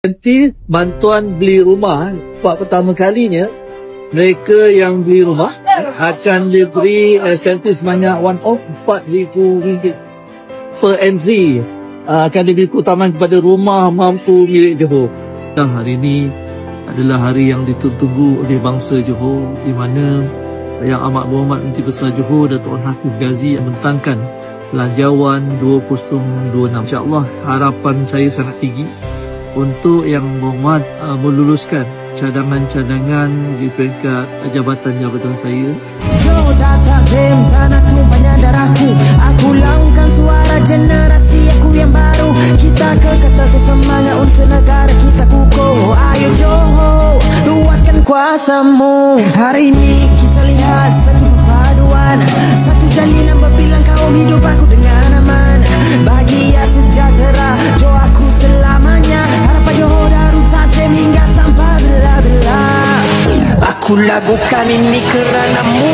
Nanti bantuan beli rumah, buat pertama kalinya mereka yang beli rumah akan diberi insentif sebanyak RM1,4,000 per entry, akan diberi keutamaan kepada rumah mampu milik Johor. Dan hari ini adalah hari yang ditunggu oleh bangsa Johor, di mana Yang Amat Berhormat Menteri Besar Johor Datuk Hafiz Gazi membentangkan Belanjawan 2026. InsyaAllah harapan saya sangat tinggi untuk Yang Berhormat meluluskan cadangan-cadangan di peringkat jabatan-jabatan saya. Johor datang zem, tanah tumpahnya darahku. Aku laungkan suara generasi aku yang baru. Kita kekal semangat untuk negara kita kukuh. Ayo Johor, luaskan kuasamu. Hari ini kita lihat satu perpaduan, satu jalinan berbilang kaum hidup aku dengan aman. Bahagia sejahtera Johor aku selamanya. Harapan Johor Darul Ta'zim hingga sampai bila-bila. Aku lakukan ini kerana mu.